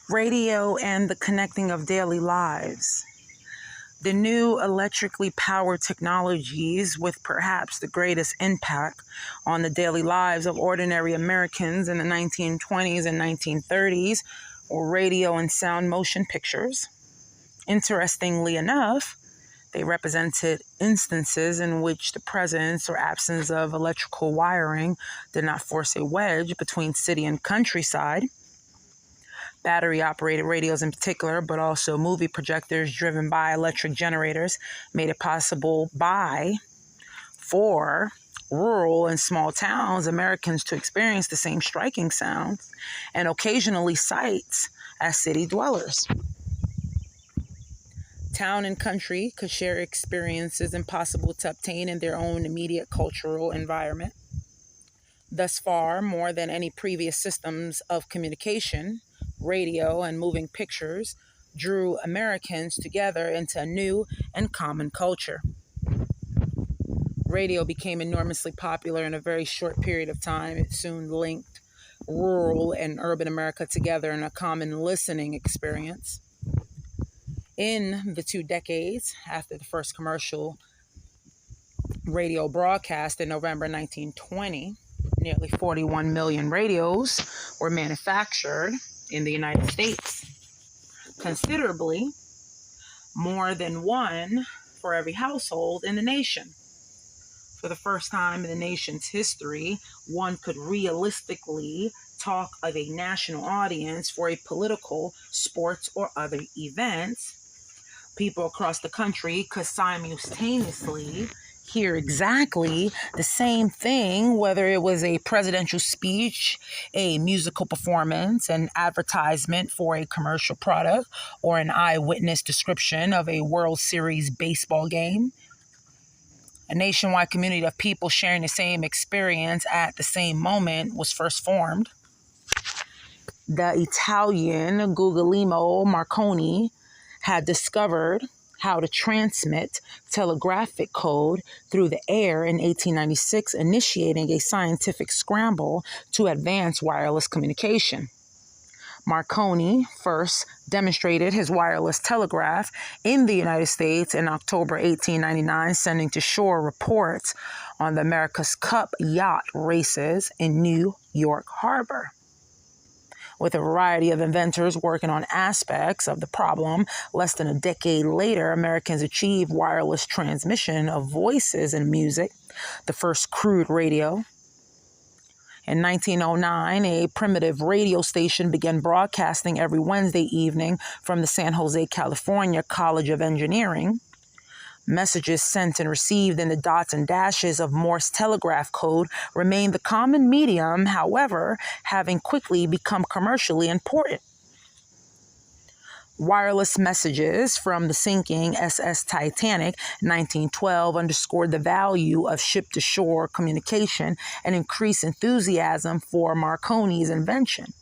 Radio and the connecting of daily lives. The new electrically powered technologies, with perhaps the greatest impact on the daily lives of ordinary Americans in the 1920s and 1930s, were radio and sound motion pictures. Interestingly enough, they represented instances in which the presence or absence of electrical wiring did not force a wedge between city and countryside. Battery-operated radios in particular, but also movie projectors driven by electric generators, made it possible for rural and small towns Americans to experience the same striking sounds and occasionally sights as city dwellers. Town and country could share experiences impossible to obtain in their own immediate cultural environment. Thus far, more than any previous systems of communication, radio and moving pictures drew Americans together into a new and common culture. Radio became enormously popular in a very short period of time. It soon linked rural and urban America together in a common listening experience. In the 2 decades after the first commercial radio broadcast in November 1920, nearly 41 million radios were manufactured in the United States, considerably more than one for every household in the nation. For the first time in the nation's history, one could realistically talk of a national audience for a political, sports, or other events. People across the country could simultaneously hear exactly the same thing, whether it was a presidential speech, a musical performance, an advertisement for a commercial product, or an eyewitness description of a World Series baseball game. A nationwide community of people sharing the same experience at the same moment was first formed. The Italian Guglielmo Marconi had discovered how to transmit telegraphic code through the air in 1896, initiating a scientific scramble to advance wireless communication. Marconi first demonstrated his wireless telegraph in the United States in October 1899, sending to shore reports on the America's Cup yacht races in New York Harbor. With a variety of inventors working on aspects of the problem, less than a decade later, Americans achieved wireless transmission of voices and music, the first crude radio. In 1909, a primitive radio station began broadcasting every Wednesday evening from the San Jose, California College of Engineering. Messages sent and received in the dots and dashes of Morse telegraph code remained the common medium, however, having quickly become commercially important. Wireless messages from the sinking SS Titanic in 1912 underscored the value of ship-to-shore communication and increased enthusiasm for Marconi's invention.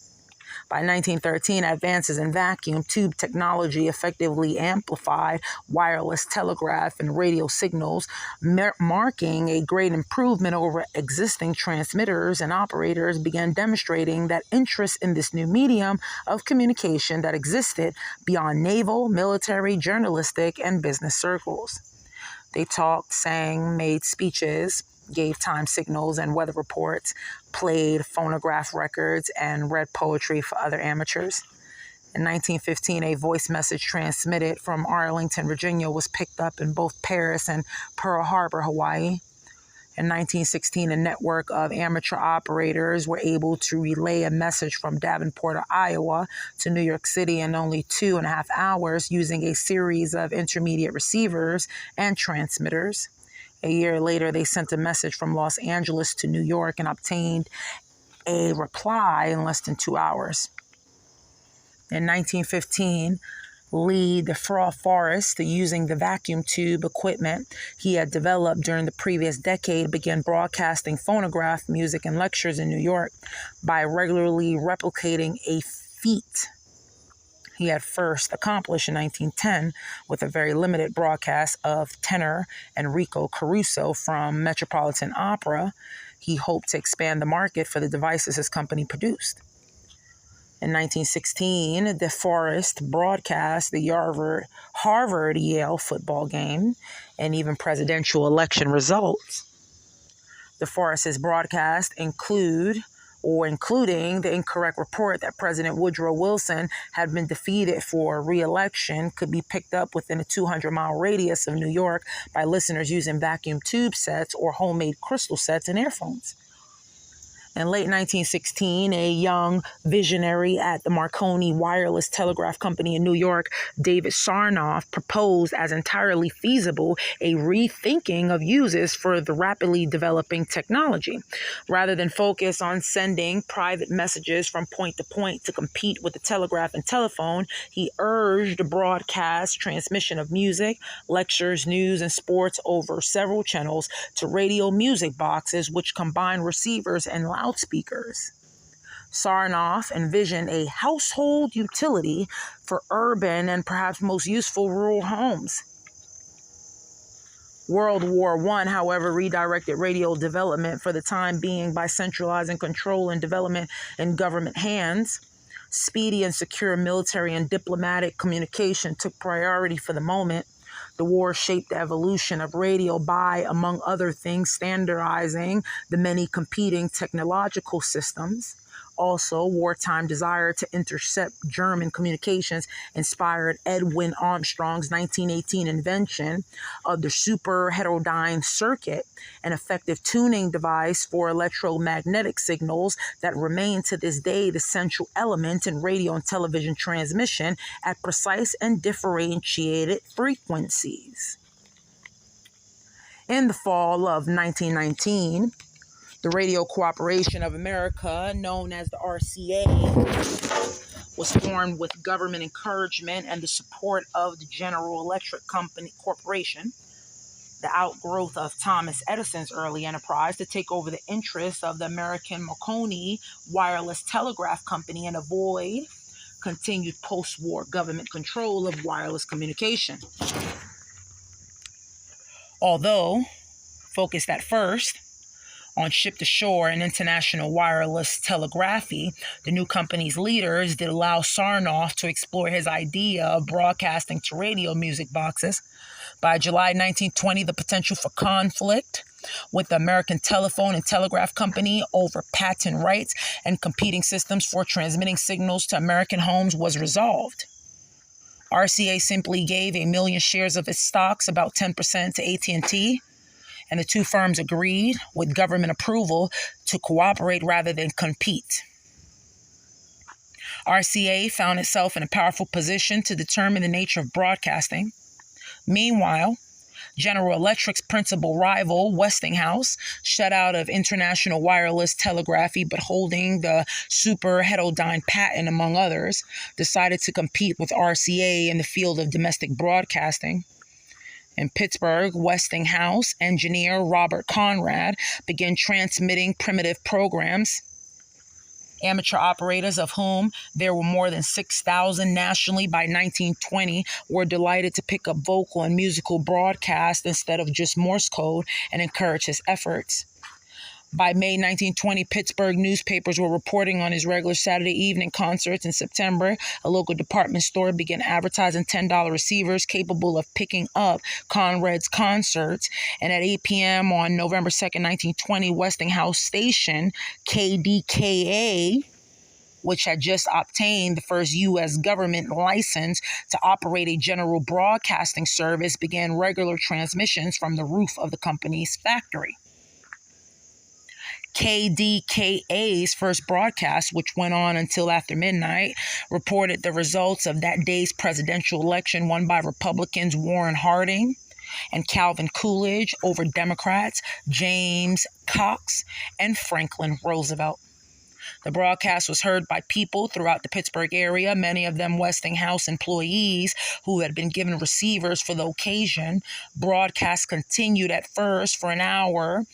By 1913, advances in vacuum tube technology effectively amplified wireless telegraph and radio signals, marking a great improvement over existing transmitters, and operators began demonstrating that interest in this new medium of communication that existed beyond naval, military, journalistic, and business circles. They talked, sang, made speeches, gave time signals and weather reports, played phonograph records, and read poetry for other amateurs. In 1915, a voice message transmitted from Arlington, Virginia was picked up in both Paris and Pearl Harbor, Hawaii. In 1916, a network of amateur operators were able to relay a message from Davenport, Iowa to New York City in only 2.5 hours using a series of intermediate receivers and transmitters. A year later, they sent a message from Los Angeles to New York and obtained a reply in less than 2 hours. In 1915, Lee DeForest, using the vacuum tube equipment he had developed during the previous decade, began broadcasting phonograph music and lectures in New York by regularly replicating a feat he had first accomplished in 1910 with a very limited broadcast of tenor Enrico Caruso from Metropolitan Opera. He hoped to expand the market for the devices his company produced. In 1916, DeForest broadcast the Harvard-Yale football game and even presidential election results. DeForest's broadcast including the incorrect report that President Woodrow Wilson had been defeated for re-election, could be picked up within a 200-mile radius of New York by listeners using vacuum tube sets or homemade crystal sets and earphones. In late 1916, a young visionary at the Marconi Wireless Telegraph Company in New York, David Sarnoff, proposed as entirely feasible a rethinking of uses for the rapidly developing technology. Rather than focus on sending private messages from point to point to compete with the telegraph and telephone, he urged broadcast transmission of music, lectures, news, and sports over several channels to radio music boxes, which combine receivers and loudspeakers. Sarnoff envisioned a household utility for urban and perhaps most useful rural homes. World War I, however, redirected radio development for the time being by centralizing control and development in government hands. Speedy and secure military and diplomatic communication took priority for the moment. The war shaped the evolution of radio by, among other things, standardizing the many competing technological systems. Also, wartime desire to intercept German communications inspired Edwin Armstrong's 1918 invention of the super heterodyne circuit, an effective tuning device for electromagnetic signals that remain to this day the central element in radio and television transmission at precise and differentiated frequencies. In the fall of 1919, the Radio Cooperation of America, known as the RCA, was formed with government encouragement and the support of the General Electric Corporation, the outgrowth of Thomas Edison's early enterprise, to take over the interests of the American Marconi Wireless Telegraph Company and avoid continued post-war government control of wireless communication. Although focused at first on ship-to-shore and international wireless telegraphy, the new company's leaders did allow Sarnoff to explore his idea of broadcasting to radio music boxes. By July 1920, the potential for conflict with the American Telephone and Telegraph Company over patent rights and competing systems for transmitting signals to American homes was resolved. RCA simply gave 1 million shares of its stocks, about 10%, to AT&T, and the two firms agreed, with government approval, to cooperate rather than compete. RCA found itself in a powerful position to determine the nature of broadcasting. Meanwhile, General Electric's principal rival, Westinghouse, shut out of international wireless telegraphy but holding the super heterodyne patent, among others, decided to compete with RCA in the field of domestic broadcasting. In Pittsburgh, Westinghouse engineer Robert Conrad began transmitting primitive programs. Amateur operators, of whom there were more than 6,000 nationally by 1920, were delighted to pick up vocal and musical broadcasts instead of just Morse code and encouraged his efforts. By May 1920, Pittsburgh newspapers were reporting on his regular Saturday evening concerts. In September, a local department store began advertising $10 receivers capable of picking up Conrad's concerts. And at 8 p.m. on November 2nd, 1920, Westinghouse station KDKA, which had just obtained the first U.S. government license to operate a general broadcasting service, began regular transmissions from the roof of the company's factory. KDKA's first broadcast, which went on until after midnight, reported the results of that day's presidential election won by Republicans Warren Harding and Calvin Coolidge over Democrats James Cox and Franklin Roosevelt. The broadcast was heard by people throughout the Pittsburgh area, many of them Westinghouse employees who had been given receivers for the occasion. Broadcasts continued at first for an hour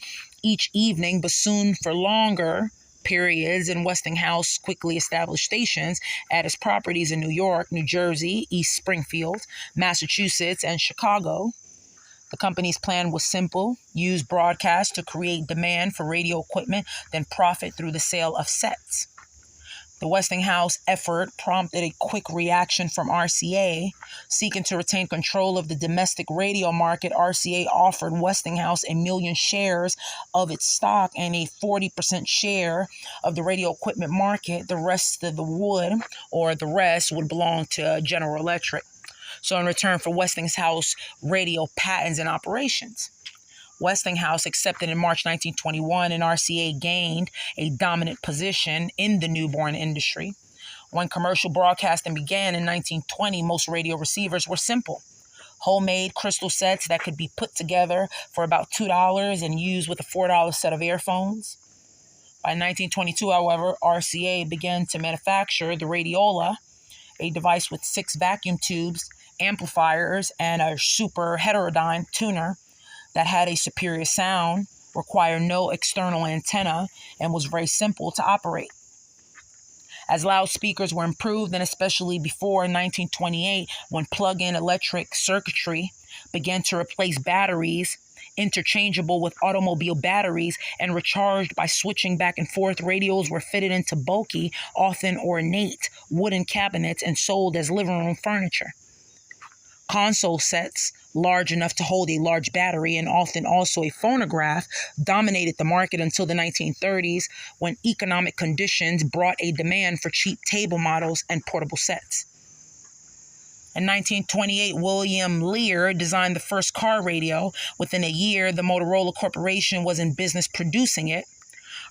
each evening, but soon for longer periods, and Westinghouse quickly established stations at its properties in New York, New Jersey, East Springfield, Massachusetts, and Chicago. The company's plan was simple: use broadcasts to create demand for radio equipment, then profit through the sale of sets. The Westinghouse effort prompted a quick reaction from RCA. Seeking to retain control of the domestic radio market, RCA offered Westinghouse 1 million shares of its stock and a 40% share of the radio equipment market. The rest would belong to General Electric. So in return for Westinghouse radio patents and operations, Westinghouse accepted in March 1921, and RCA gained a dominant position in the newborn industry. When commercial broadcasting began in 1920, most radio receivers were simple, homemade crystal sets that could be put together for about $2 and used with a $4 set of earphones. By 1922, however, RCA began to manufacture the radiola, a device with 6 vacuum tubes, amplifiers, and a super heterodyne tuner that had a superior sound, required no external antenna, and was very simple to operate. As loudspeakers were improved, and especially before 1928, when plug-in electric circuitry began to replace batteries, interchangeable with automobile batteries and recharged by switching back and forth, radios were fitted into bulky, often ornate, wooden cabinets and sold as living room furniture. Console sets, large enough to hold a large battery and often also a phonograph, dominated the market until the 1930s, when economic conditions brought a demand for cheap table models and portable sets. In 1928, William Lear designed the first car radio. Within a year, the Motorola Corporation was in business producing it.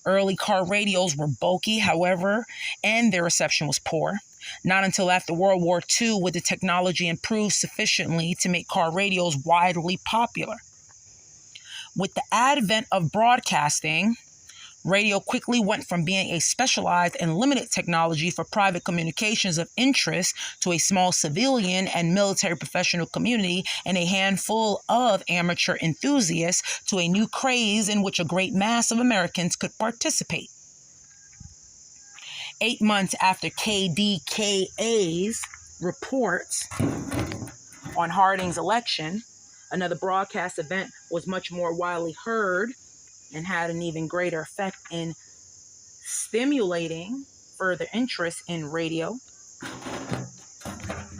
Early car radios were bulky, however, and their reception was poor. Not until after World War II would the technology improve sufficiently to make car radios widely popular. With the advent of broadcasting, radio quickly went from being a specialized and limited technology for private communications of interest to a small civilian and military professional community and a handful of amateur enthusiasts to a new craze in which a great mass of Americans could participate. 8 months after KDKA's reports on Harding's election, another broadcast event was much more widely heard and had an even greater effect in stimulating further interest in radio.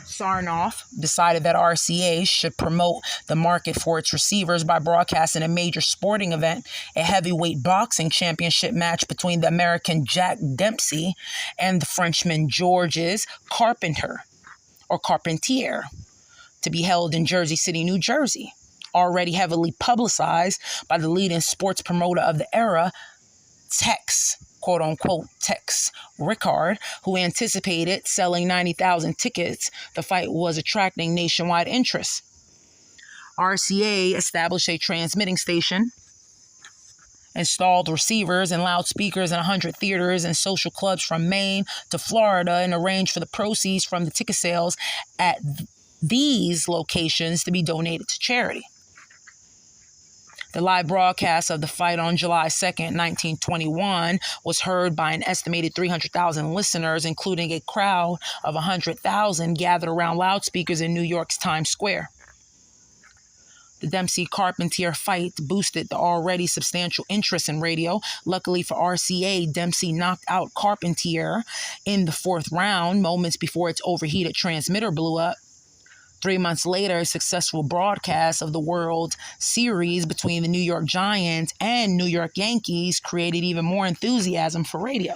Sarnoff decided that RCA should promote the market for its receivers by broadcasting a major sporting event, a heavyweight boxing championship match between the American Jack Dempsey and the Frenchman Georges Carpentier, to be held in Jersey City, New Jersey. Already heavily publicized by the leading sports promoter of the era, Tex, quote-unquote Tex Rickard, who anticipated selling 90,000 tickets, the fight was attracting nationwide interest. RCA established a transmitting station, installed receivers and loudspeakers in 100 theaters and social clubs from Maine to Florida, and arranged for the proceeds from the ticket sales at these locations to be donated to charity. The live broadcast of the fight on July 2nd, 1921, was heard by an estimated 300,000 listeners, including a crowd of 100,000 gathered around loudspeakers in New York's Times Square. The Dempsey-Carpentier fight boosted the already substantial interest in radio. Luckily for RCA, Dempsey knocked out Carpentier in the 4th round, moments before its overheated transmitter blew up. 3 months later, a successful broadcast of the World Series between the New York Giants and New York Yankees created even more enthusiasm for radio.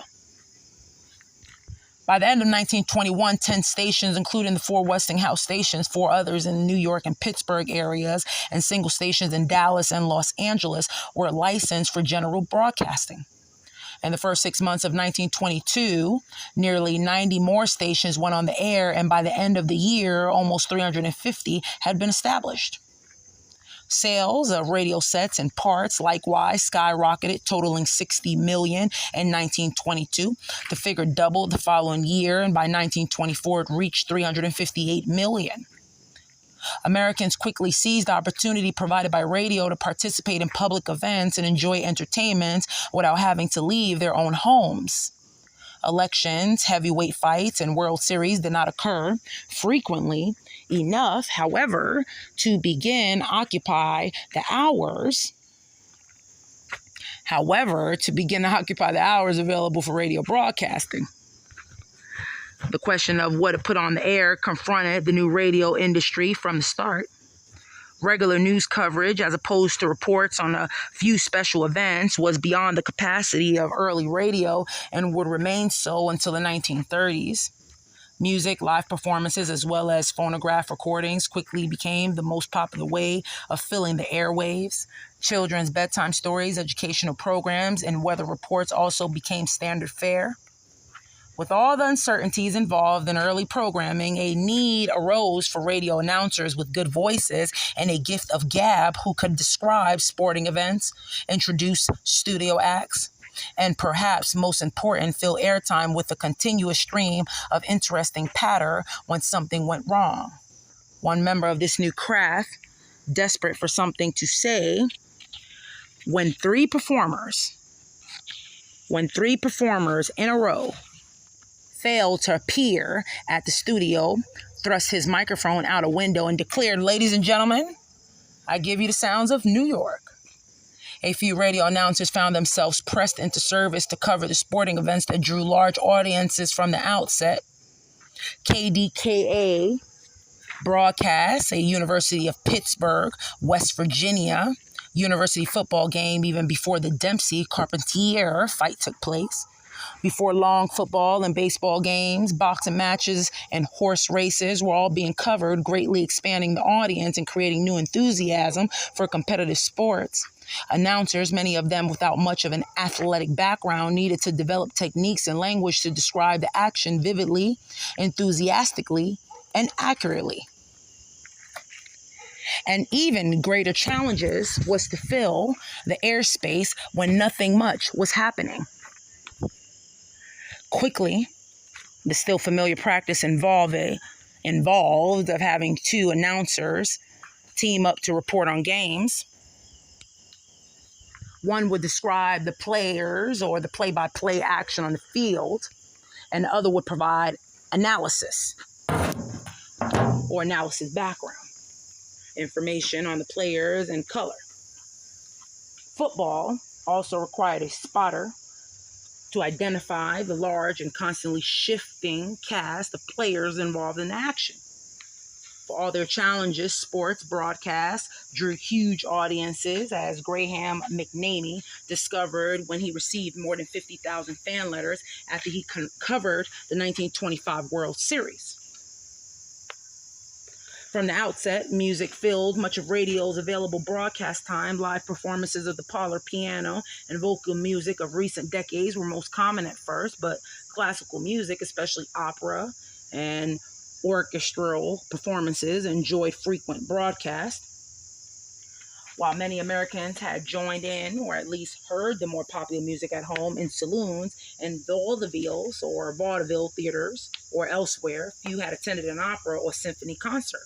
By the end of 1921, 10 stations, including the 4 Westinghouse stations, 4 others in the New York and Pittsburgh areas, and single stations in Dallas and Los Angeles, were licensed for general broadcasting. In the first 6 months of 1922, nearly 90 more stations went on the air, and by the end of the year, almost 350 had been established. Sales of radio sets and parts likewise skyrocketed, totaling 60 million in 1922. The figure doubled the following year, and by 1924, it reached 358 million. Americans quickly seized the opportunity provided by radio to participate in public events and enjoy entertainment without having to leave their own homes. Elections, heavyweight fights, and World Series did not occur frequently enough, however, to begin to occupy the hours available for radio broadcasting. The question of what it put on the air confronted the new radio industry from the start. Regular news coverage, as opposed to reports on a few special events, was beyond the capacity of early radio and would remain so until the 1930s. Music, live performances, as well as phonograph recordings quickly became the most popular way of filling the airwaves. Children's bedtime stories, educational programs, and weather reports also became standard fare. With all the uncertainties involved in early programming, a need arose for radio announcers with good voices and a gift of gab who could describe sporting events, introduce studio acts, and perhaps most important, fill airtime with a continuous stream of interesting patter when something went wrong. One member of this new craft, desperate for something to say, when three performers in a row failed to appear at the studio, thrust his microphone out a window and declared, "Ladies and gentlemen, I give you the sounds of New York." A few radio announcers found themselves pressed into service to cover the sporting events that drew large audiences from the outset. KDKA broadcasts a University of Pittsburgh, West Virginia, university football game even before the Dempsey-Carpentier fight took place. Before long football and baseball games, boxing matches, and horse races were all being covered, greatly expanding the audience and creating new enthusiasm for competitive sports. Announcers, many of them without much of an athletic background, needed to develop techniques and language to describe the action vividly, enthusiastically, and accurately. And even greater challenges was to fill the airspace when nothing much was happening. Quickly, the still familiar practice involved of having two announcers team up to report on games. One would describe the players or the play-by-play action on the field, and the other would provide analysis or analysis background information on the players and color. Football also required a spotter to identify the large and constantly shifting cast of players involved in the action. For all their challenges, sports broadcasts drew huge audiences, as Graham McNamee discovered when he received more than 50,000 fan letters after he covered the 1925 World Series. From the outset, music filled much of radio's available broadcast time. Live performances of the parlor piano and vocal music of recent decades were most common at first, but classical music, especially opera and orchestral performances, enjoyed frequent broadcast. While many Americans had joined in or at least heard the more popular music at home in saloons and vaudevilles or vaudeville theaters or elsewhere, few had attended an opera or symphony concert.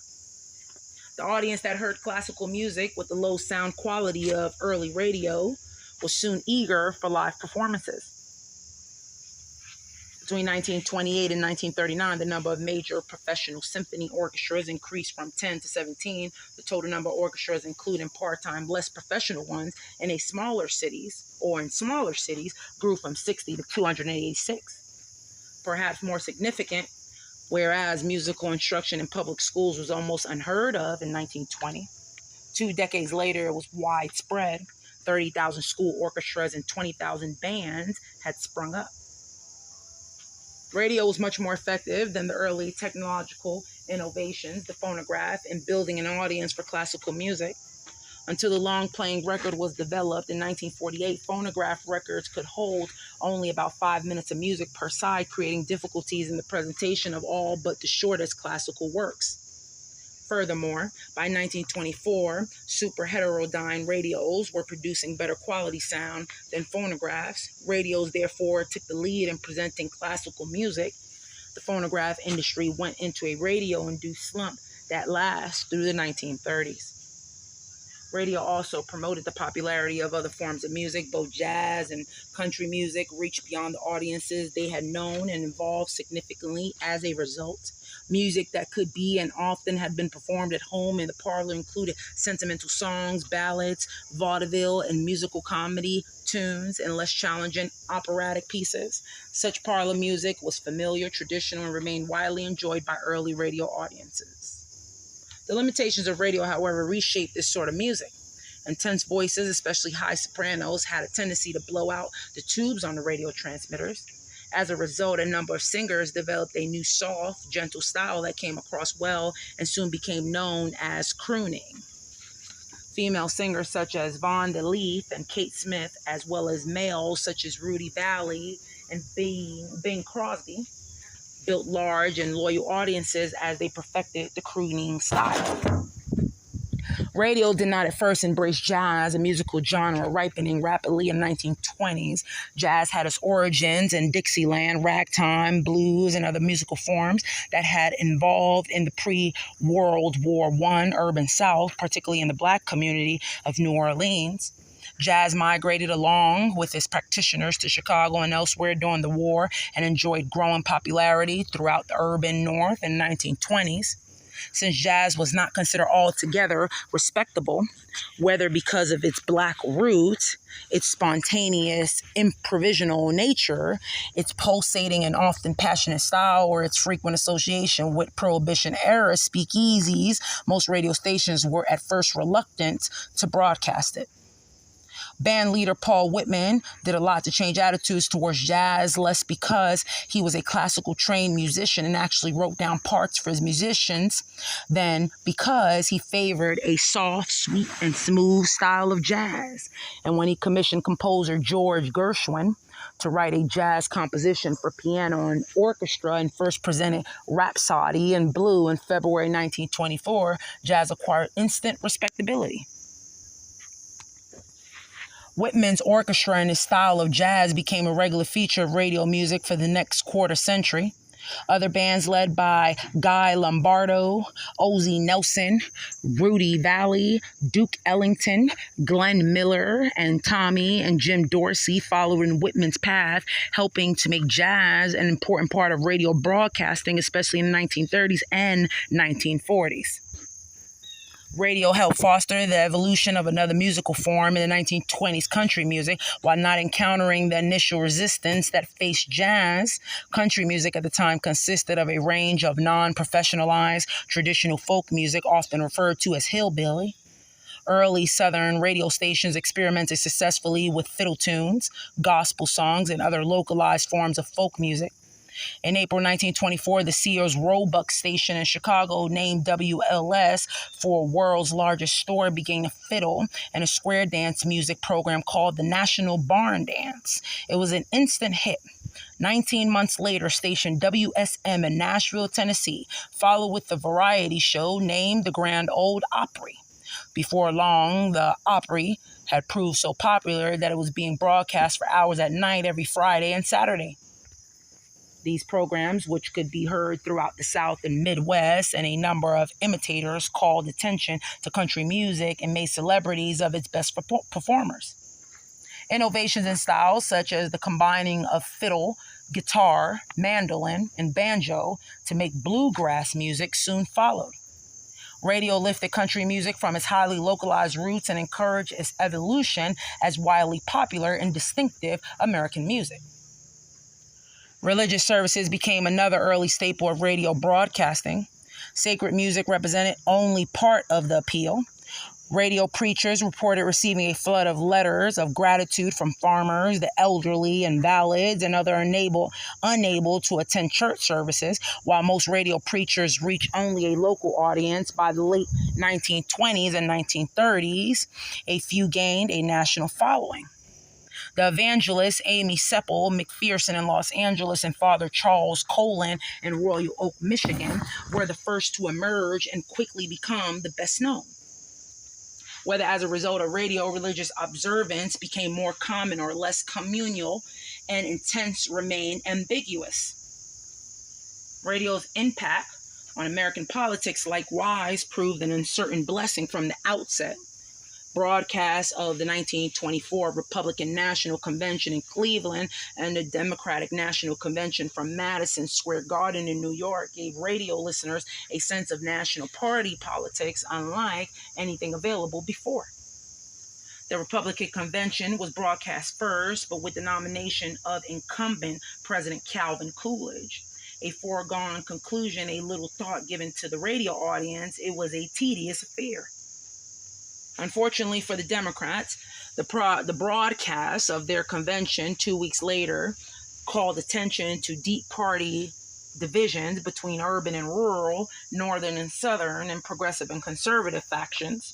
The audience that heard classical music with the low sound quality of early radio was soon eager for live performances. Between 1928 and 1939, the number of major professional symphony orchestras increased from 10 to 17. The total number of orchestras, including part-time, less professional ones, in smaller cities, grew from 60 to 286. Perhaps more significant, whereas musical instruction in public schools was almost unheard of in 1920. 2 decades later, it was widespread. 30,000 school orchestras and 20,000 bands had sprung up. Radio was much more effective than the early technological innovations, the phonograph, in building an audience for classical music. Until the long-playing record was developed in 1948, phonograph records could hold only about 5 minutes of music per side, creating difficulties in the presentation of all but the shortest classical works. Furthermore, by 1924, super heterodyne radios were producing better quality sound than phonographs. Radios, therefore, took the lead in presenting classical music. The phonograph industry went into a radio-induced slump that lasted through the 1930s. Radio also promoted the popularity of other forms of music. Both jazz and country music reached beyond the audiences they had known and evolved significantly as a result. Music that could be and often had been performed at home in the parlor included sentimental songs, ballads, vaudeville, and musical comedy tunes, and less challenging operatic pieces. Such parlor music was familiar, traditional, and remained widely enjoyed by early radio audiences. The limitations of radio, however, reshaped this sort of music. Intense voices, especially high sopranos, had a tendency to blow out the tubes on the radio transmitters. As a result, a number of singers developed a new soft, gentle style that came across well and soon became known as crooning. Female singers such as Vonda Leaf and Kate Smith, as well as males such as Rudy Valley and Bing Crosby, built large and loyal audiences as they perfected the crooning style. Radio did not at first embrace jazz, a musical genre ripening rapidly in the 1920s. Jazz had its origins in Dixieland, ragtime, blues, and other musical forms that had evolved in the pre-World War I urban South, particularly in the Black community of New Orleans. Jazz migrated along with its practitioners to Chicago and elsewhere during the war and enjoyed growing popularity throughout the urban North in the 1920s. Since jazz was not considered altogether respectable, whether because of its Black roots, its spontaneous, improvisational nature, its pulsating and often passionate style, or its frequent association with Prohibition-era speakeasies, most radio stations were at first reluctant to broadcast it. Band leader Paul Whitman did a lot to change attitudes towards jazz, less because he was a classical trained musician and actually wrote down parts for his musicians than because he favored a soft, sweet, and smooth style of jazz. And when he commissioned composer George Gershwin to write a jazz composition for piano and orchestra and first presented Rhapsody in Blue in February 1924, jazz acquired instant respectability. Whitman's orchestra and his style of jazz became a regular feature of radio music for the next quarter century. Other bands led by Guy Lombardo, Ozzie Nelson, Rudy Valley, Duke Ellington, Glenn Miller, and Tommy and Jim Dorsey followed in Whitman's path, helping to make jazz an important part of radio broadcasting, especially in the 1930s and 1940s. Radio helped foster the evolution of another musical form in the 1920s, country music, while not encountering the initial resistance that faced jazz. Country music at the time consisted of a range of non-professionalized traditional folk music, often referred to as hillbilly. Early Southern radio stations experimented successfully with fiddle tunes, gospel songs, and other localized forms of folk music. In April 1924, the Sears Roebuck station in Chicago, named WLS for world's largest store, began a fiddle and a square dance music program called the National Barn Dance. It was an instant hit. 19 months later, station WSM in Nashville, Tennessee, followed with the variety show named the Grand Ole Opry. Before long, the Opry had proved so popular that it was being broadcast for hours at night every Friday and Saturday. These programs, which could be heard throughout the South and Midwest, and a number of imitators, called attention to country music and made celebrities of its best performers. Innovations in styles such as the combining of fiddle, guitar, mandolin, and banjo to make bluegrass music soon followed. Radio lifted country music from its highly localized roots and encouraged its evolution as widely popular and distinctive American music. Religious services became another early staple of radio broadcasting. Sacred music represented only part of the appeal. Radio preachers reported receiving a flood of letters of gratitude from farmers, the elderly, invalids, and other unable to attend church services, while most radio preachers reached only a local audience. By the late 1920s and 1930s, a few gained a national following. The evangelists Amy Seppel McPherson in Los Angeles and Father Charles Colin in Royal Oak, Michigan, were the first to emerge and quickly become the best known. Whether as a result of radio, religious observance became more common or less communal and intense remain ambiguous. Radio's impact on American politics likewise proved an uncertain blessing from the outset. broadcast of the 1924 Republican National Convention in Cleveland and the Democratic National Convention from Madison Square Garden in New York gave radio listeners a sense of national party politics unlike anything available before. The Republican Convention was broadcast first, but with the nomination of incumbent President Calvin Coolidge. A foregone conclusion, a little thought given to the radio audience, it was a tedious affair. Unfortunately for the Democrats, the broadcast of their convention 2 weeks later called attention to deep party divisions between urban and rural, northern and southern, and progressive and conservative factions.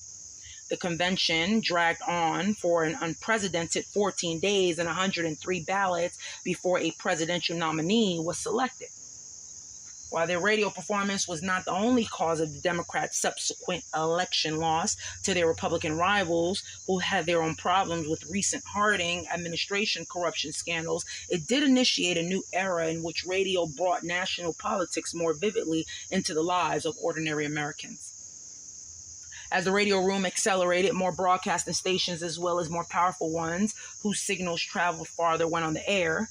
The convention dragged on for an unprecedented 14 days and 103 ballots before a presidential nominee was selected. While their radio performance was not the only cause of the Democrats' subsequent election loss to their Republican rivals, who had their own problems with recent Harding administration corruption scandals, it did initiate a new era in which radio brought national politics more vividly into the lives of ordinary Americans. As the radio room accelerated, more broadcasting stations as well as more powerful ones whose signals traveled farther went on the air.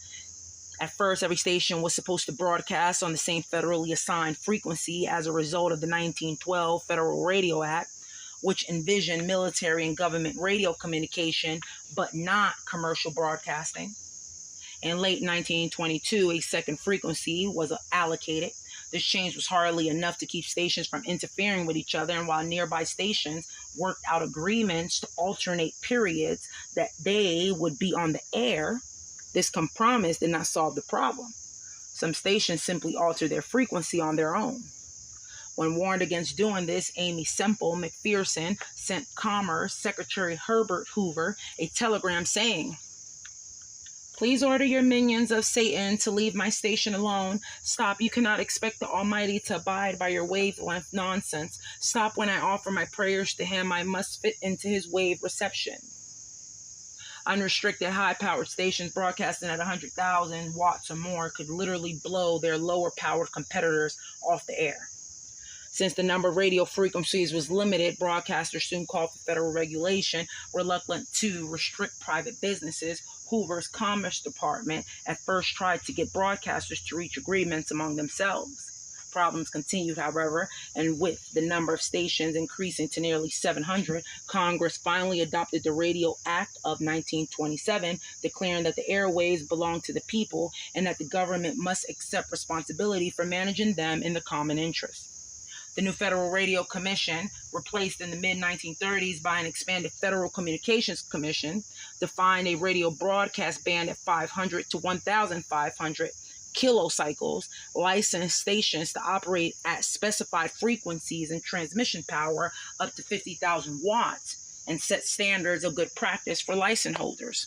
At first, every station was supposed to broadcast on the same federally assigned frequency as a result of the 1912 Federal Radio Act, which envisioned military and government radio communication, but not commercial broadcasting. In late 1922, a second frequency was allocated. This change was hardly enough to keep stations from interfering with each other, and while nearby stations worked out agreements to alternate periods that they would be on the air, this compromise did not solve the problem. Some stations simply altered their frequency on their own. When warned against doing this, Amy Semple McPherson sent Commerce Secretary Herbert Hoover a telegram saying, "Please order your minions of Satan to leave my station alone. Stop. You cannot expect the Almighty to abide by your wavelength nonsense. Stop when I offer my prayers to him. I must fit into his wave reception." Unrestricted high-powered stations broadcasting at 100,000 watts or more could literally blow their lower-powered competitors off the air. Since the number of radio frequencies was limited, broadcasters soon called for federal regulation. Reluctant to restrict private businesses, Hoover's Commerce Department at first tried to get broadcasters to reach agreements among themselves. Problems continued, however, and with the number of stations increasing to nearly 700, Congress finally adopted the Radio Act of 1927, declaring that the airwaves belong to the people and that the government must accept responsibility for managing them in the common interest. The new Federal Radio Commission, replaced in the mid-1930s by an expanded Federal Communications Commission, defined a radio broadcast band at 500 to 1,500 kilocycles, licensed stations to operate at specified frequencies and transmission power up to 50,000 watts, and set standards of good practice for license holders.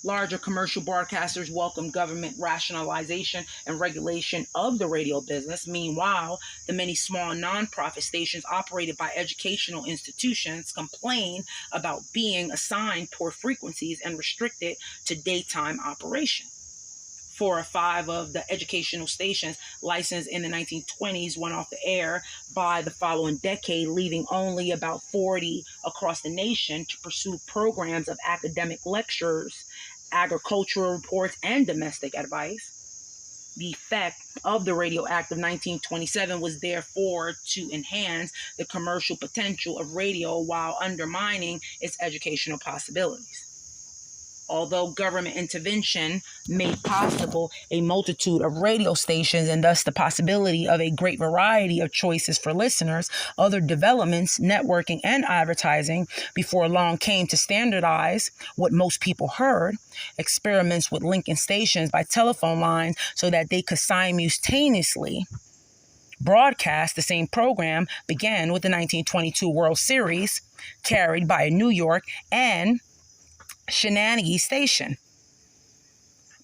Larger commercial broadcasters welcomed government rationalization and regulation of the radio business. Meanwhile, the many small nonprofit stations operated by educational institutions complained about being assigned poor frequencies and restricted to daytime operation. 4 or 5 of the educational stations licensed in the 1920s went off the air by the following decade, leaving only about 40 across the nation to pursue programs of academic lectures, agricultural reports, and domestic advice. The effect of the Radio Act of 1927 was therefore to enhance the commercial potential of radio while undermining its educational possibilities. Although government intervention made possible a multitude of radio stations and thus the possibility of a great variety of choices for listeners, other developments, networking, and advertising before long came to standardize what most people heard. Experiments with linking stations by telephone lines so that they could simultaneously broadcast the same program began with the 1922 World Series, carried by a New York and Shenanigans station.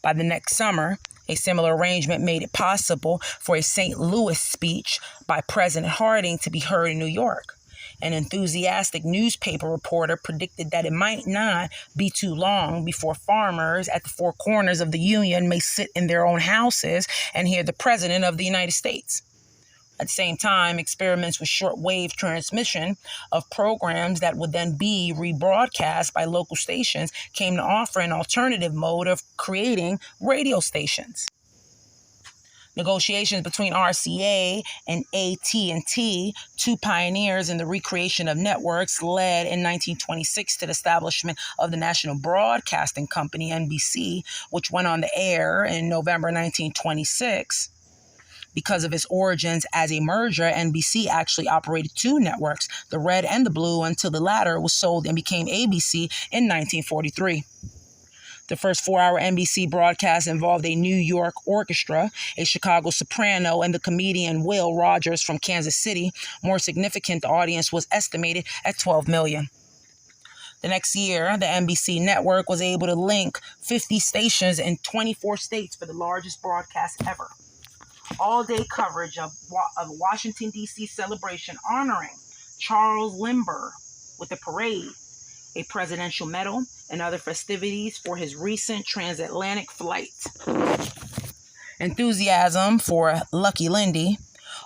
By the next summer, a similar arrangement made it possible for a St. Louis speech by President Harding to be heard in New York. An enthusiastic newspaper reporter predicted that it might not be too long before farmers at the 4 corners of the Union may sit in their own houses and hear the President of the United States. At the same time, experiments with shortwave transmission of programs that would then be rebroadcast by local stations came to offer an alternative mode of creating radio stations. Negotiations between RCA and AT&T, two pioneers in the recreation of networks, led in 1926 to the establishment of the National Broadcasting Company, NBC, which went on the air in November 1926. Because of its origins as a merger, NBC actually operated two networks, the red and the blue, until the latter was sold and became ABC in 1943. The first 4-hour NBC broadcast involved a New York orchestra, a Chicago soprano, and the comedian Will Rogers from Kansas City. More significant, the audience was estimated at 12 million. The next year, the NBC network was able to link 50 stations in 24 states for the largest broadcast ever. All-day coverage of Washington, D.C. celebration honoring Charles Lindbergh with a parade, a presidential medal, and other festivities for his recent transatlantic flight. Enthusiasm for Lucky Lindy,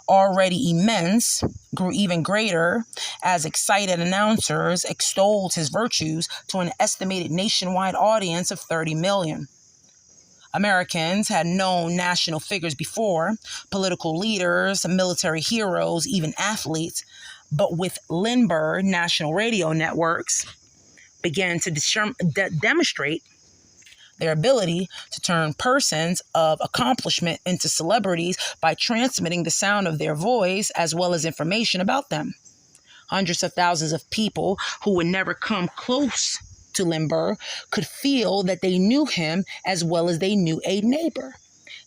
already immense, grew even greater as excited announcers extolled his virtues to an estimated nationwide audience of 30 million. Americans had known national figures before, political leaders, military heroes, even athletes, but with Lindbergh, national radio networks began to demonstrate their ability to turn persons of accomplishment into celebrities by transmitting the sound of their voice as well as information about them. Hundreds of thousands of people who would never come close to Lindbergh could feel that they knew him as well as they knew a neighbor.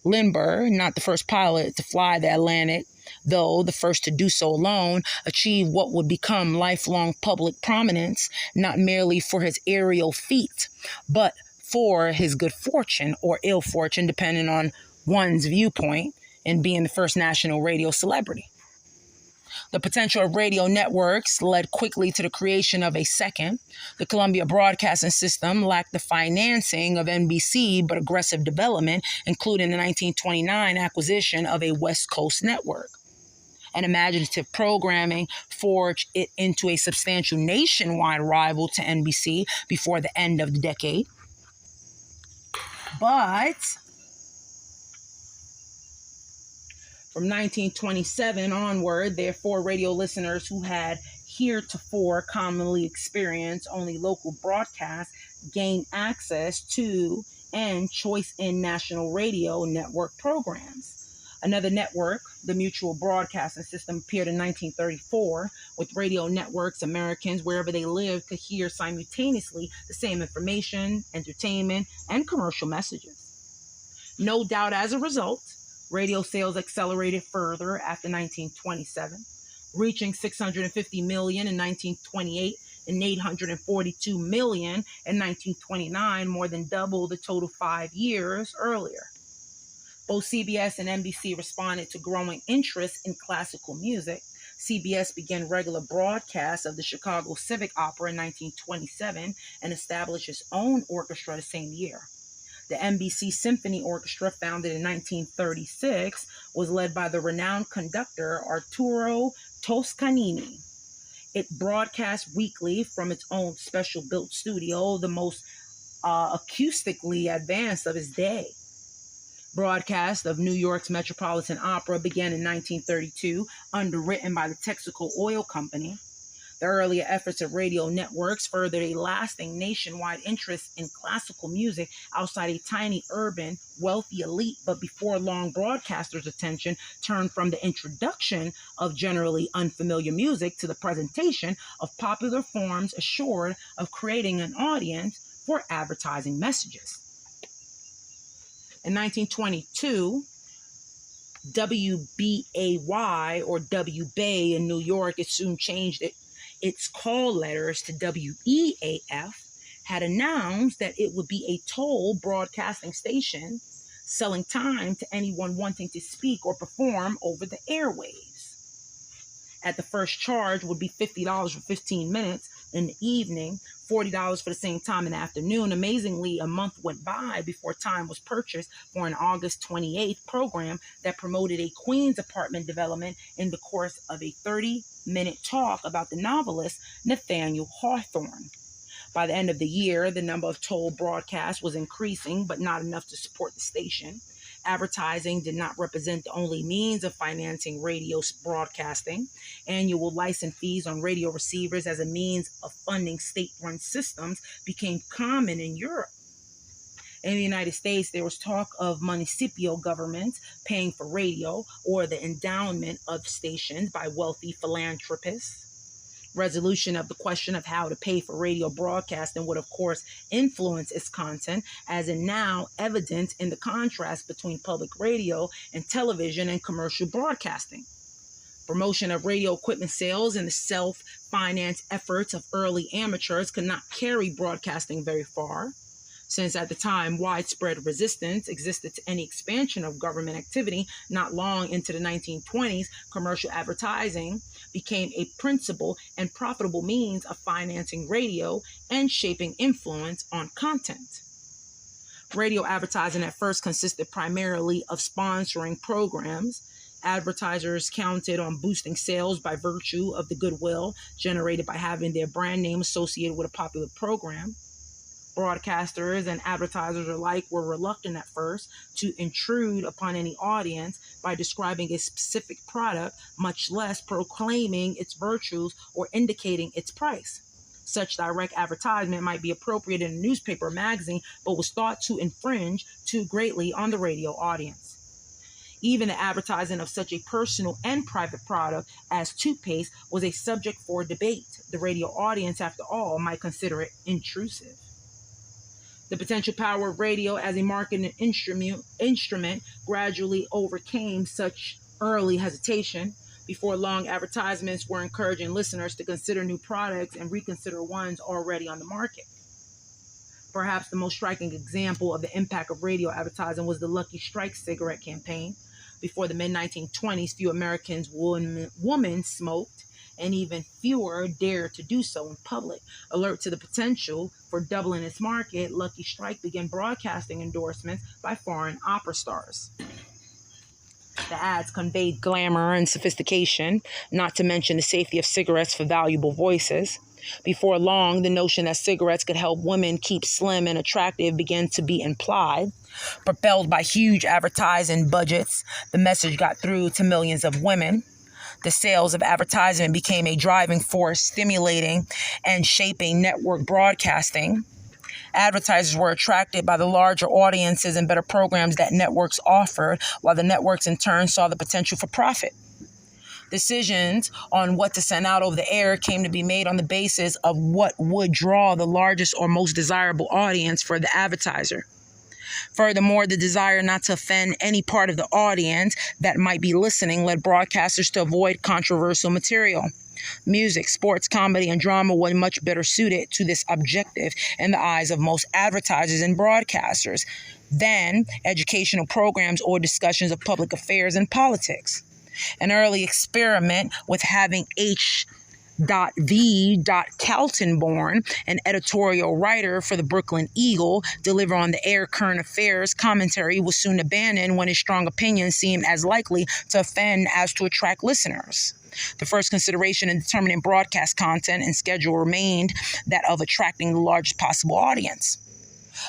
Lindbergh, not the first pilot to fly the Atlantic, though the first to do so alone, achieved what would become lifelong public prominence, not merely for his aerial feat, but for his good fortune or ill fortune, depending on one's viewpoint, in being the first national radio celebrity. The potential of radio networks led quickly to the creation of a second. The Columbia Broadcasting System lacked the financing of NBC, but aggressive development, including the 1929 acquisition of a West Coast network. And imaginative programming forged it into a substantial nationwide rival to NBC before the end of the decade. But from 1927 onward, therefore, radio listeners who had heretofore commonly experienced only local broadcasts gained access to and choice in national radio network programs. Another network, the Mutual Broadcasting System, appeared in 1934. With radio networks, Americans, wherever they lived, could hear simultaneously the same information, entertainment, and commercial messages. No doubt as a result, radio sales accelerated further after 1927, reaching 650 million in 1928 and 842 million in 1929, more than double the total 5 years earlier. Both CBS and NBC responded to growing interest in classical music. CBS began regular broadcasts of the Chicago Civic Opera in 1927 and established its own orchestra the same year. The NBC Symphony Orchestra, founded in 1936, was led by the renowned conductor Arturo Toscanini. It broadcast weekly from its own special-built studio, the most acoustically advanced of its day. Broadcast of New York's Metropolitan Opera began in 1932, underwritten by the Texaco Oil Company. The earlier efforts of radio networks furthered a lasting nationwide interest in classical music outside a tiny urban, wealthy elite, but before long, broadcasters' attention turned from the introduction of generally unfamiliar music to the presentation of popular forms assured of creating an audience for advertising messages. In 1922, WBAY, or WBAY in New York, it soon changed its call letters to WEAF, had announced that it would be a toll broadcasting station selling time to anyone wanting to speak or perform over the airwaves. At the first charge would be $50 for 15 minutes, in the evening, $40 for the same time in the afternoon. Amazingly, a month went by before time was purchased for an August 28th program that promoted a Queens apartment development in the course of a 30-minute talk about the novelist Nathaniel Hawthorne. By the end of the year, the number of toll broadcasts was increasing, but not enough to support the station. Advertising did not represent the only means of financing radio broadcasting. Annual license fees on radio receivers as a means of funding state-run systems became common in Europe. In the United States, there was talk of municipal governments paying for radio or the endowment of stations by wealthy philanthropists. Resolution of the question of how to pay for radio broadcasting would, of course, influence its content, as is now evident in the contrast between public radio and television and commercial broadcasting. Promotion of radio equipment sales and the self-financed efforts of early amateurs could not carry broadcasting very far, since at the time widespread resistance existed to any expansion of government activity. Not long into the 1920s, commercial advertising became a principal and profitable means of financing radio and shaping influence on content. Radio advertising at first consisted primarily of sponsoring programs. Advertisers counted on boosting sales by virtue of the goodwill generated by having their brand name associated with a popular program. Broadcasters and advertisers alike were reluctant at first to intrude upon any audience by describing a specific product, much less proclaiming its virtues or indicating its price. Such direct advertisement might be appropriate in a newspaper or magazine, but was thought to infringe too greatly on the radio audience. Even the advertising of such a personal and private product as toothpaste was a subject for debate. The radio audience, after all, might consider it intrusive. The potential power of radio as a marketing instrument gradually overcame such early hesitation. Before long, advertisements were encouraging listeners to consider new products and reconsider ones already on the market. Perhaps the most striking example of the impact of radio advertising was the Lucky Strike cigarette campaign. Before the mid-1920s, few Americans women smoked, and even fewer dared to do so in public. Alert to the potential for doubling its market, Lucky Strike began broadcasting endorsements by foreign opera stars. The ads conveyed glamour and sophistication, not to mention the safety of cigarettes for valuable voices. Before long, the notion that cigarettes could help women keep slim and attractive began to be implied. Propelled by huge advertising budgets, the message got through to millions of women. The sales of advertisement became a driving force, stimulating and shaping network broadcasting. Advertisers were attracted by the larger audiences and better programs that networks offered, while the networks in turn saw the potential for profit. Decisions on what to send out over the air came to be made on the basis of what would draw the largest or most desirable audience for the advertiser. Furthermore, the desire not to offend any part of the audience that might be listening led broadcasters to avoid controversial material. Music, sports, comedy, and drama were much better suited to this objective in the eyes of most advertisers and broadcasters than educational programs or discussions of public affairs and politics. An early experiment with having H.V. Kaltenborn, an editorial writer for the Brooklyn Eagle, deliver on the air current affairs commentary was soon abandoned when his strong opinions seemed as likely to offend as to attract listeners. The first consideration in determining broadcast content and schedule remained that of attracting the largest possible audience.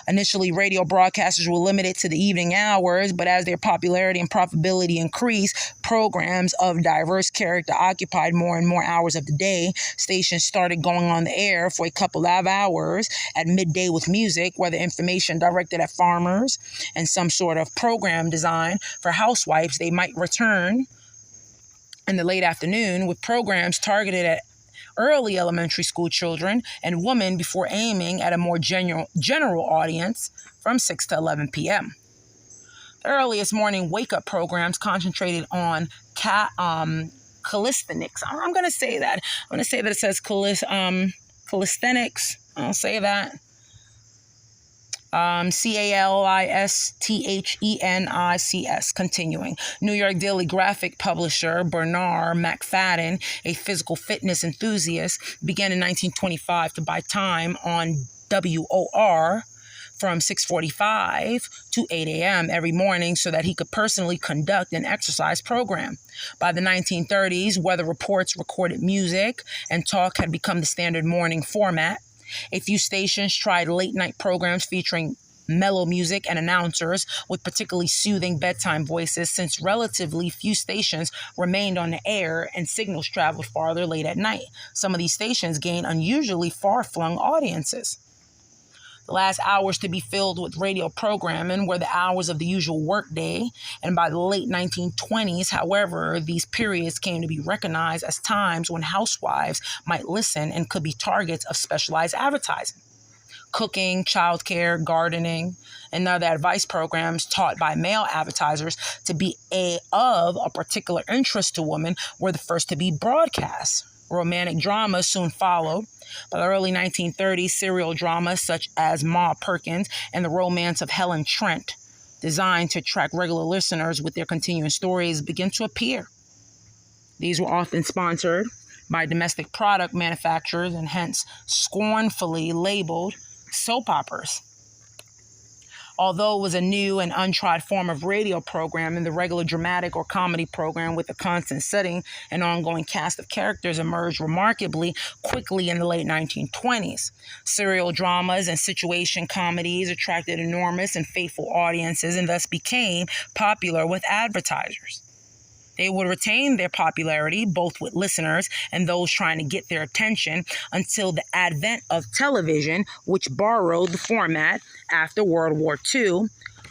Initially, radio broadcasters were limited to the evening hours, but as their popularity and profitability increased, programs of diverse character occupied more and more hours of the day. Stations started going on the air for a couple of hours at midday with music, whether information directed at farmers and some sort of program design for housewives. They might return in the late afternoon with programs targeted at early elementary school children and women before aiming at a more general audience from 6 to 11 p.m. The earliest morning wake-up programs concentrated on calisthenics. I'm going to say that. I'm going to say that it says calisthenics. I'll say that. Calistenics. Continuing. New York Daily Graphic publisher Bernard McFadden, a physical fitness enthusiast, began in 1925 to buy time on WOR from 6:45 to 8 a.m. every morning so that he could personally conduct an exercise program. By the 1930s, weather reports, recorded music, and talk had become the standard morning format. A few stations tried late-night programs featuring mellow music and announcers with particularly soothing bedtime voices, since relatively few stations remained on the air and signals traveled farther late at night. Some of these stations gained unusually far-flung audiences. The last hours to be filled with radio programming were the hours of the usual workday, and by the late 1920s, however, these periods came to be recognized as times when housewives might listen and could be targets of specialized advertising. Cooking, childcare, gardening, and other advice programs taught by male advertisers to be of a particular interest to women were the first to be broadcast. Romantic dramas soon followed. By the early 1930s, serial dramas such as Ma Perkins and The Romance of Helen Trent, designed to attract regular listeners with their continuing stories, began to appear. These were often sponsored by domestic product manufacturers and hence scornfully labeled soap operas. Although it was a new and untried form of radio programming, the regular dramatic or comedy program with a constant setting and ongoing cast of characters emerged remarkably quickly in the late 1920s. Serial dramas and situation comedies attracted enormous and faithful audiences and thus became popular with advertisers. They would retain their popularity, both with listeners and those trying to get their attention, until the advent of television, which borrowed the format after World War II.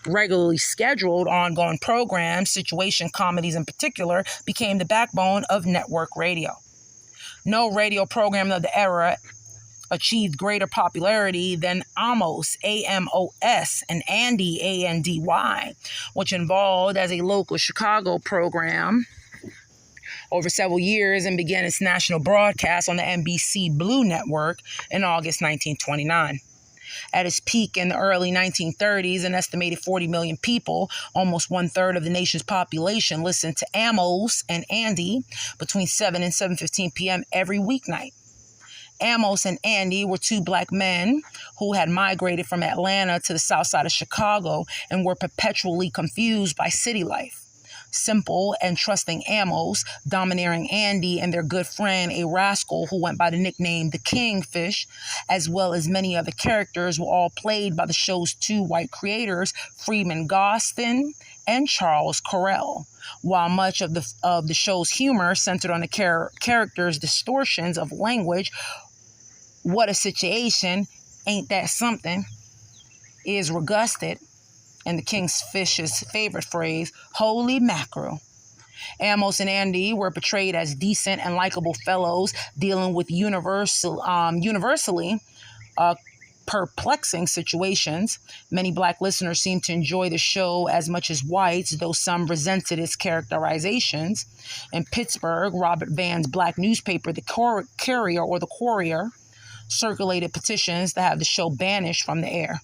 Regularly scheduled ongoing programs, situation comedies in particular, became the backbone of network radio. No radio program of the era achieved greater popularity than Amos, A-M-O-S, and Andy, A-N-D-Y, which involved as a local Chicago program over several years and began its national broadcast on the NBC Blue Network in August 1929. At its peak in the early 1930s, an estimated 40 million people, almost one-third of the nation's population, listened to Amos and Andy between 7 and 7:15 p.m. every weeknight. Amos and Andy were two black men who had migrated from Atlanta to the south side of Chicago and were perpetually confused by city life. Simple and trusting Amos, domineering Andy, and their good friend, a rascal who went by the nickname the Kingfish, as well as many other characters, were all played by the show's two white creators, Freeman Gostin and Charles Correll. While much of the show's humor centered on the characters' distortions of language, what a situation, ain't that something, is regusted, and the Kingfish's favorite phrase, holy mackerel. Amos and Andy were portrayed as decent and likable fellows dealing with universally perplexing situations. Many black listeners seemed to enjoy the show as much as whites, though some resented its characterizations. In Pittsburgh, Robert Van's black newspaper, the Courier, circulated petitions to have the show banished from the air.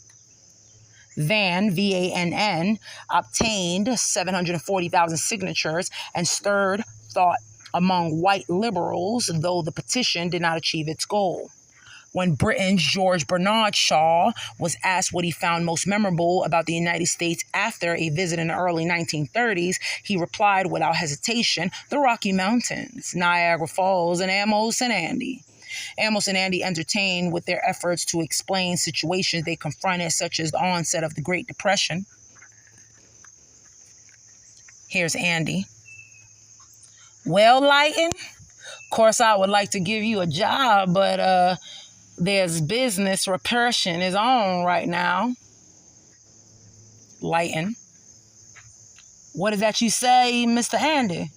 Van, V-A-N-N, obtained 740,000 signatures and stirred thought among white liberals, though the petition did not achieve its goal. When Britain's George Bernard Shaw was asked what he found most memorable about the United States after a visit in the early 1930s, he replied without hesitation, the Rocky Mountains, Niagara Falls, and Amos and Andy. Amos and Andy entertained with their efforts to explain situations they confronted, such as the onset of the Great Depression. Here's Andy. Well, Lighten, of course, I would like to give you a job, but there's business repression is on right now. Lighten. What is that you say, Mr. Andy?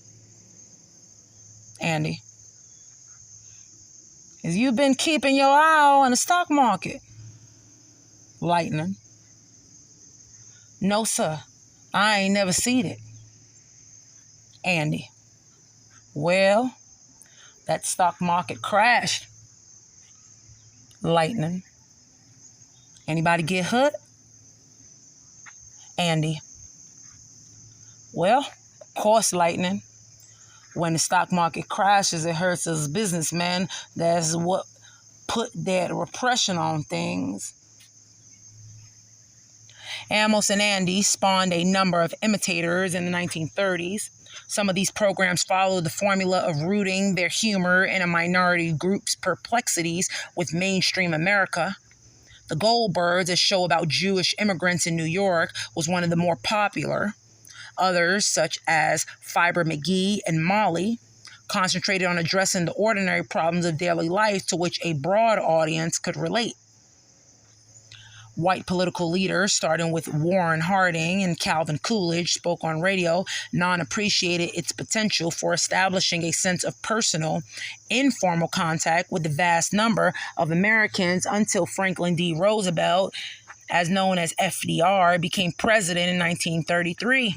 Andy. Is you been keeping your eye on the stock market? Lightning. No, sir. I ain't never seen it. Andy. Well, that stock market crashed. Lightning. Anybody get hurt? Andy. Well, course lightning. When the stock market crashes, it hurts us businessmen. That's what put that repression on things. Amos and Andy spawned a number of imitators in the 1930s. Some of these programs followed the formula of rooting their humor in a minority group's perplexities with mainstream America. The Goldbergs, a show about Jewish immigrants in New York, was one of the more popular. Others, such as Fibber McGee and Molly, concentrated on addressing the ordinary problems of daily life to which a broad audience could relate. White political leaders, starting with Warren Harding and Calvin Coolidge, spoke on radio, non-appreciated its potential for establishing a sense of personal, informal contact with the vast number of Americans until Franklin D. Roosevelt, as known as FDR, became president in 1933.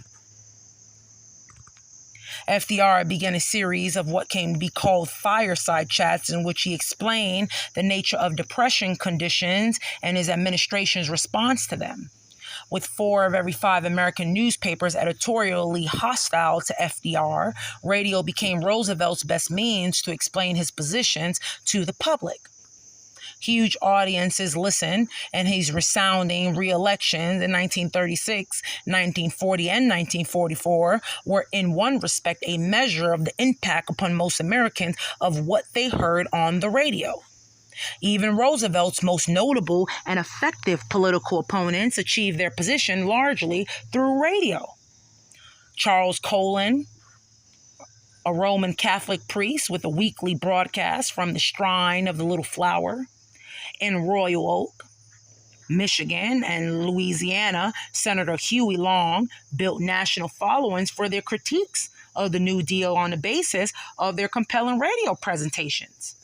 FDR began a series of what came to be called fireside chats in which he explained the nature of depression conditions and his administration's response to them. With 4 of every 5 American newspapers editorially hostile to FDR, radio became Roosevelt's best means to explain his positions to the public. Huge audiences listened, and his resounding re-elections in 1936, 1940, and 1944 were in one respect a measure of the impact upon most Americans of what they heard on the radio. Even Roosevelt's most notable and effective political opponents achieved their position largely through radio. Charles Colin, a Roman Catholic priest with a weekly broadcast from the Shrine of the Little Flower, in Royal Oak, Michigan, and Louisiana, Senator Huey Long built national followings for their critiques of the New Deal on the basis of their compelling radio presentations.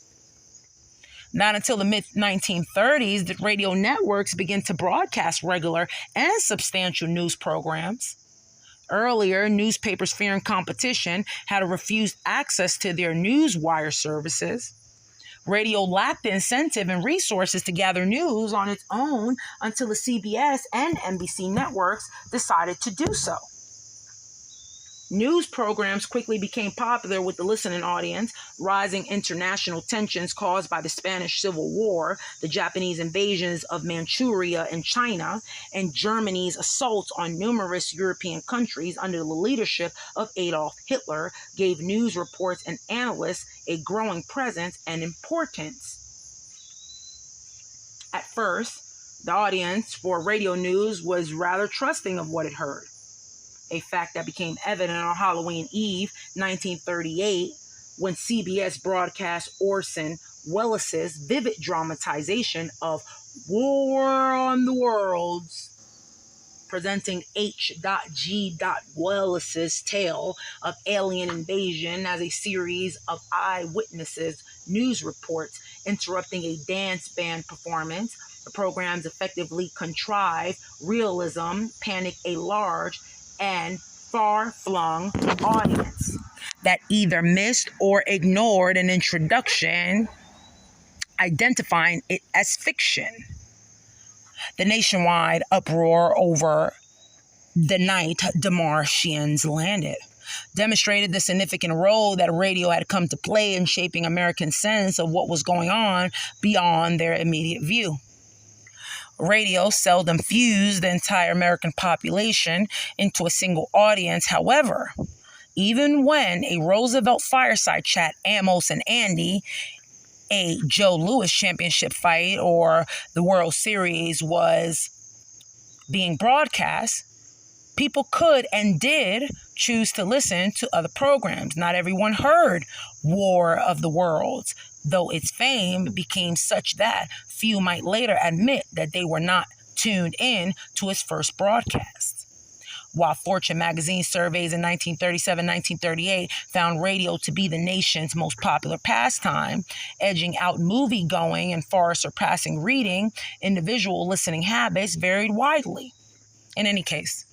Not until the mid-1930s did radio networks begin to broadcast regular and substantial news programs. Earlier, newspapers fearing competition had refused access to their news wire services. Radio lacked the incentive and resources to gather news on its own until the CBS and NBC networks decided to do so. News programs quickly became popular with the listening audience. Rising international tensions caused by the Spanish Civil War, the Japanese invasions of Manchuria and China, and Germany's assaults on numerous European countries under the leadership of Adolf Hitler gave news reports and analysts a growing presence and importance. At first, the audience for radio news was rather trusting of what it heard, a fact that became evident on Halloween Eve, 1938, when CBS broadcast Orson Welles' vivid dramatization of War on the Worlds, presenting H.G. Welles' tale of alien invasion as a series of eyewitnesses' news reports interrupting a dance band performance. The programs effectively contrive realism, panic a large and far-flung audience that either missed or ignored an introduction identifying it as fiction. The nationwide uproar over the night the Martians landed demonstrated the significant role that radio had come to play in shaping American sense of what was going on beyond their immediate view. Radio seldom fused the entire American population into a single audience. However, even when a Roosevelt fireside chat, Amos and Andy, a Joe Louis championship fight, or the World Series was being broadcast, people could and did choose to listen to other programs. Not everyone heard War of the Worlds, though its fame became such that few might later admit that they were not tuned in to its first broadcast. While Fortune magazine surveys in 1937-1938 found radio to be the nation's most popular pastime, edging out movie-going and far surpassing reading, individual listening habits varied widely. In any case,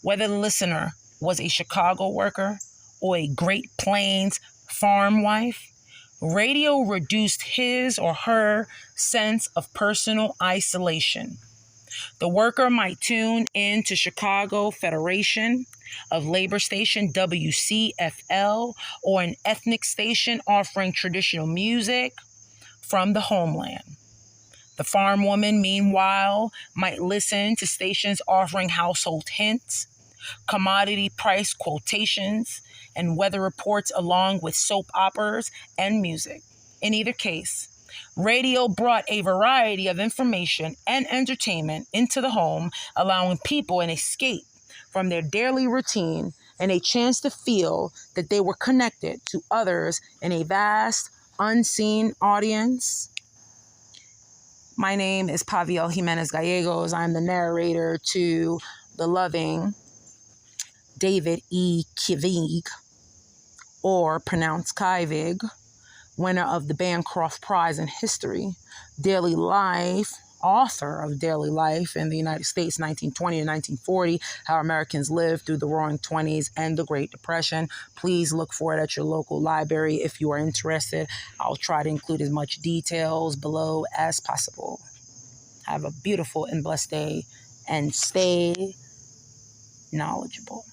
whether the listener was a Chicago worker or a Great Plains farm wife, radio reduced his or her sense of personal isolation. The worker might tune in to Chicago Federation of Labor Station, WCFL, or an ethnic station offering traditional music from the homeland. The farm woman, meanwhile, might listen to stations offering household hints, commodity price quotations, and weather reports along with soap operas and music. In either case, radio brought a variety of information and entertainment into the home, allowing people an escape from their daily routine and a chance to feel that they were connected to others in a vast, unseen audience. My name is Pavielle J.G. I'm the narrator to the loving David E. Kivig, or pronounced Kivig, winner of the Bancroft Prize in History, Daily Life, author of Daily Life in the United States, 1920 to 1940, How Americans Lived Through the Roaring Twenties and the Great Depression. Please look for it at your local library if you are interested. I'll try to include as much details below as possible. Have a beautiful and blessed day and stay knowledgeable.